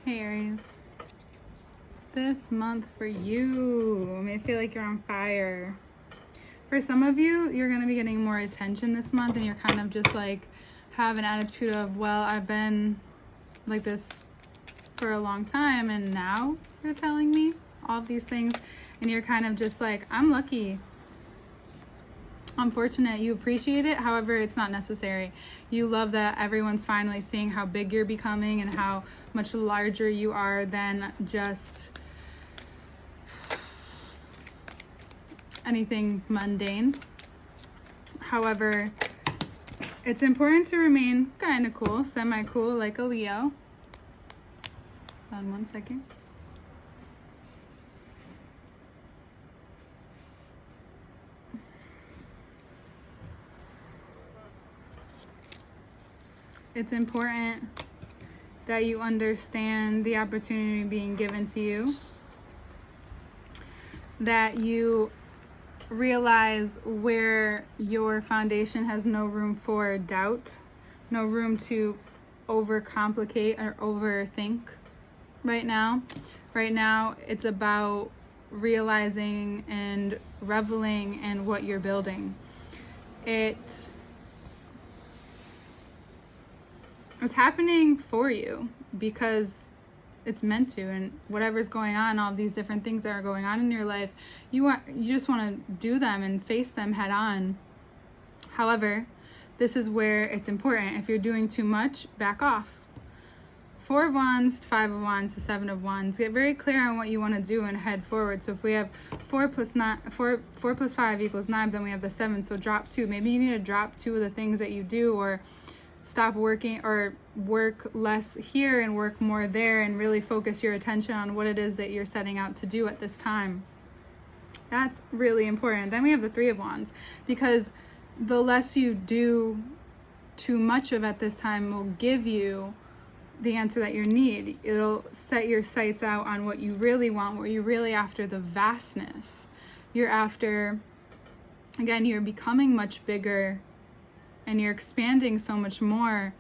Hey Aries, this month for you, I may feel like you're on fire. For some of you, you're going to be getting more attention this month, and you're kind of just like have an attitude of, well, I've been like this for a long time, and now you're telling me all of these things, and you're kind of just like, I'm lucky. I'm fortunate. You appreciate it. However, it's not necessary. You love that everyone's finally seeing how big you're becoming and how much larger you are than just anything mundane. However, it's important to remain kind of cool, semi-cool, like a Leo. Hold on 1 second. It's important that you understand the opportunity being given to you, that you realize where your foundation has no room for doubt, no room to overcomplicate or overthink right now. Right now, it's about realizing and reveling in what you're building. It's happening for you because it's meant to, and whatever's going on, all these different things that are going on in your life, you just want to do them and face them head on. However, this is where it's important. If you're doing too much, back off. 4 of Wands to 5 of Wands to 7 of Wands. Get very clear on what you want to do and head forward. So if we have 4 plus 5 equals 9, then we have the 7. So drop 2. Maybe you need to drop 2 of the things that you do, or stop working, or work less here and work more there, and really focus your attention on what it is that you're setting out to do at this time. That's really important. Then we have the 3 of Wands, because the less you do too much of at this time will give you the answer that you need. It'll set your sights out on what you really want, what you're really after, the vastness. You're after, again, you're becoming much bigger and you're expanding so much more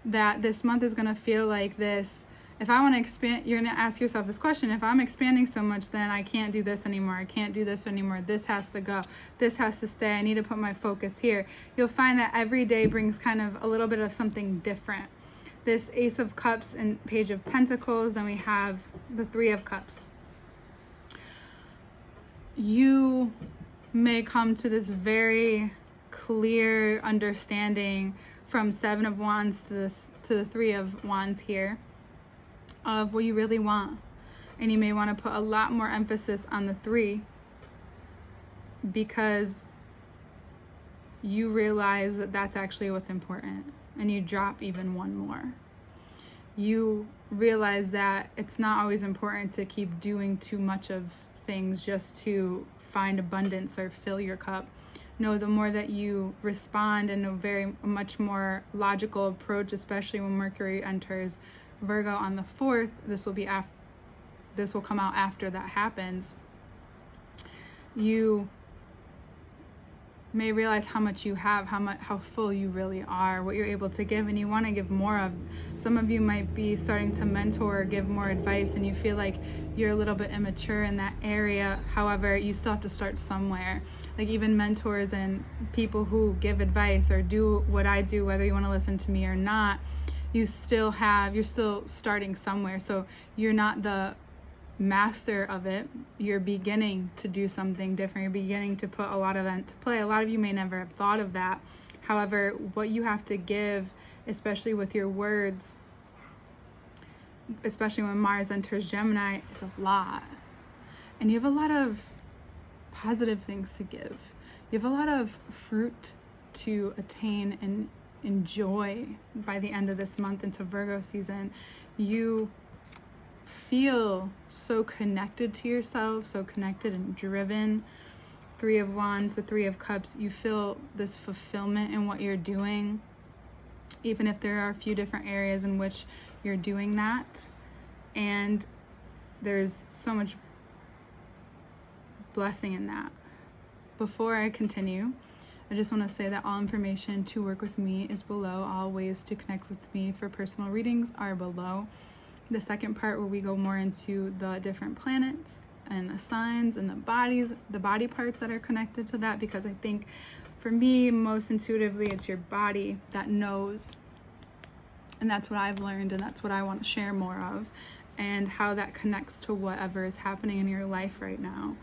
that this month is going to feel like this. If I want to expand, you're going to ask yourself this question: if I'm expanding so much, then I can't do this anymore. I can't do this anymore. This has to go. This has to stay. I need to put my focus here. You'll find that every day brings kind of a little bit of something different. This Ace of Cups and Page of Pentacles, then we have the 3 of Cups. You may come to this very clear understanding from 7 of Wands to the 3 of Wands here of what you really want, and you may want to put a lot more emphasis on the 3 because you realize that that's actually what's important, and you drop even 1 more. You realize that it's not always important to keep doing too much of things just to find abundance or fill your cup. No, the more that you respond in a very much more logical approach, especially when Mercury enters Virgo on the 4th, this will come out after that happens. You may realize how much you have, how full you really are, what you're able to give, and you want to give more of. Some of you might be starting to mentor or give more advice, and you feel like you're a little bit immature in that area. However, you still have to start somewhere. Like even mentors and people who give advice or do what I do, whether you want to listen to me or not, you're still starting somewhere. So you're not the master of it. You're beginning to do something different. You're beginning to put a lot of that into play. A lot of you may never have thought of that. However, what you have to give, especially with your words, especially when Mars enters Gemini, is a lot. And you have a lot of positive things to give. You have a lot of fruit to attain and enjoy by the end of this month into Virgo season. You feel so connected to yourself, so connected and driven. 3 of Wands, the 3 of Cups, you feel this fulfillment in what you're doing, even if there are a few different areas in which you're doing that. And there's so much blessing in that. Before I continue, I just want to say that all information to work with me is below. All ways to connect with me for personal readings are below. the second part where we go more into the different planets and the signs and the body parts that are connected to that, because I think for me, most intuitively, it's your body that knows. And that's what I've learned, and that's what I want to share more of, and how that connects to whatever is happening in your life right now.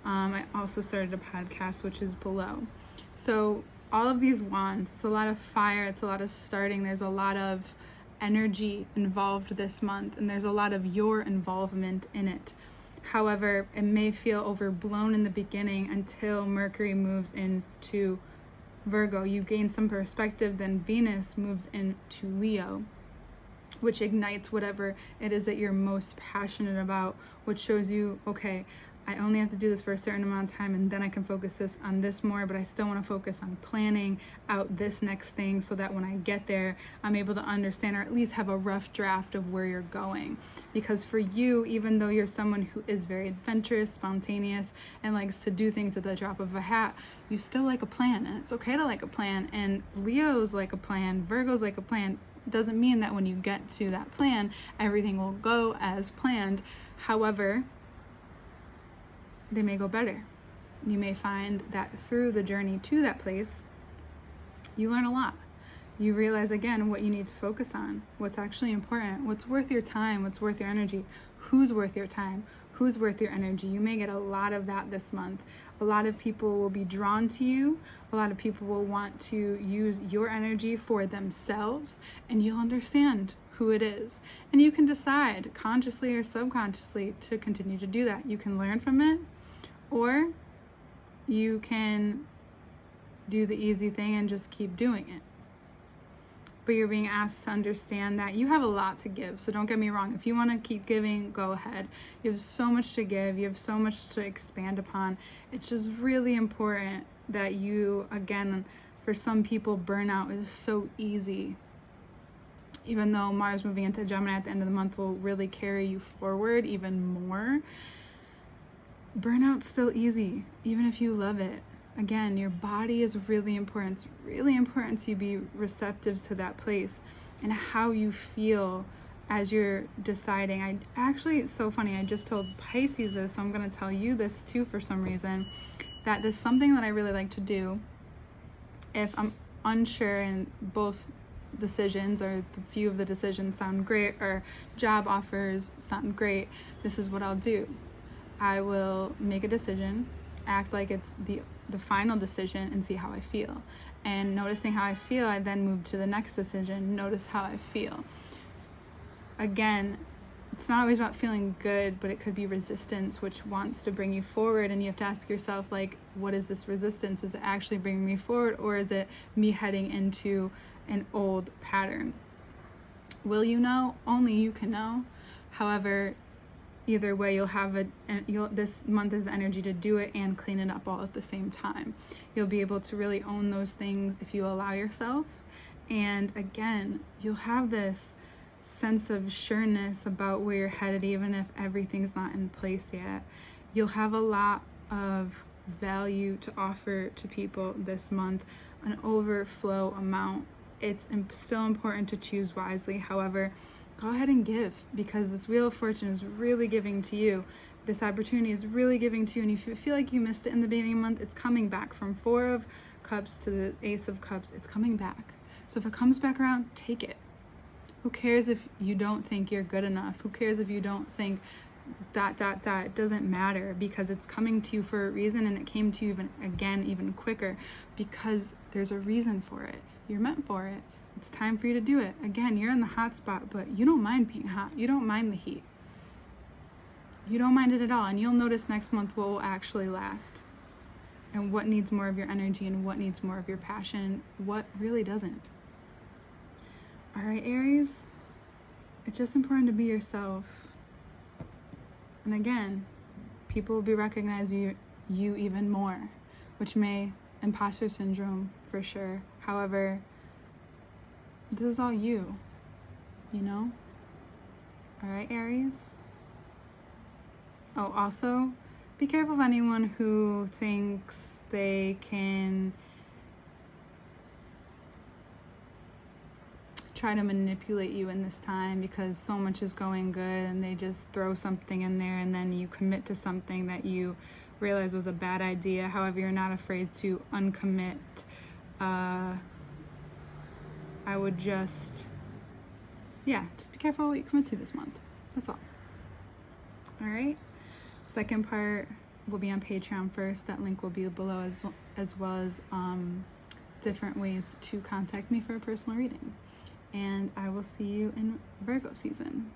I also started a podcast, which is below. So all of these wands, it's a lot of fire, it's a lot of starting, there's a lot of energy involved this month, and there's a lot of your involvement in it. However, it may feel overblown in the beginning until Mercury moves into Virgo. You gain some perspective, then Venus moves into Leo, which ignites whatever it is that you're most passionate about, which shows you, okay, I only have to do this for a certain amount of time, and then I can focus on this more, but I still want to focus on planning out this next thing so that when I get there, I'm able to understand, or at least have a rough draft of where you're going. Because for you, even though you're someone who is very adventurous, spontaneous, and likes to do things at the drop of a hat, you still like a plan, and it's okay to like a plan. And Leo's like a plan, Virgo's like a plan. Doesn't mean that when you get to that plan, everything will go as planned. However, they may go better. You may find that through the journey to that place, you learn a lot. You realize again what you need to focus on, what's actually important, what's worth your time, what's worth your energy, who's worth your time, who's worth your energy. You may get a lot of that this month. A lot of people will be drawn to you. A lot of people will want to use your energy for themselves, and you'll understand who it is. And you can decide consciously or subconsciously to continue to do that. You can learn from it, or you can do the easy thing and just keep doing it. But you're being asked to understand that you have a lot to give. So don't get me wrong. If you want to keep giving, go ahead. You have so much to give. You have so much to expand upon. It's just really important that you, again, for some people, burnout is so easy. Even though Mars moving into Gemini at the end of the month will really carry you forward even more, burnout's still easy, even if you love it. Again, your body is really important. It's really important to be receptive to that place and how you feel as you're deciding. It's so funny. I just told Pisces this, so I'm going to tell you this too for some reason, that there's something that I really like to do if I'm unsure in both decisions, or the few of the decisions sound great, or job offers sound great. This is what I'll do. I will make a decision, act like it's the final decision, and see how I feel. And noticing how I feel, I then move to the next decision, notice how I feel. Again, it's not always about feeling good, but it could be resistance, which wants to bring you forward. And you have to ask yourself, like, what is this resistance? Is it actually bringing me forward, or is it me heading into an old pattern? Will you know? Only you can know. However, either way, this month is the energy to do it and clean it up all at the same time. You'll be able to really own those things if you allow yourself. And again, you'll have this sense of sureness about where you're headed, even if everything's not in place yet. You'll have a lot of value to offer to people this month, an overflow amount. It's still important to choose wisely. However, go ahead and give, because this Wheel of Fortune is really giving to you. This opportunity is really giving to you, and if you feel like you missed it in the beginning of the month, it's coming back. From Four of Cups to the Ace of Cups, it's coming back. So if it comes back around, take it. Who cares if you don't think you're good enough? Who cares if you don't think ... It doesn't matter, because it's coming to you for a reason, and it came to you even quicker, because there's a reason for it. You're meant for it. It's time for you to do it. Again, you're in the hot spot, but you don't mind being hot. You don't mind the heat. You don't mind it at all. And you'll notice next month what will actually last, and what needs more of your energy, and what needs more of your passion, and what really doesn't. All right, Aries, it's just important to be yourself. And again, people will be recognizing you even more, which may imposter syndrome for sure. However, this is all you know? All right, Aries? Oh, also, be careful of anyone who thinks they can try to manipulate you in this time because so much is going good, and they just throw something in there, and then you commit to something that you realize was a bad idea. However, you're not afraid to uncommit. I would just be careful what you commit to this month. That's all. All right. Second part will be on Patreon first. That link will be below, as well as different ways to contact me for a personal reading. And I will see you in Virgo season.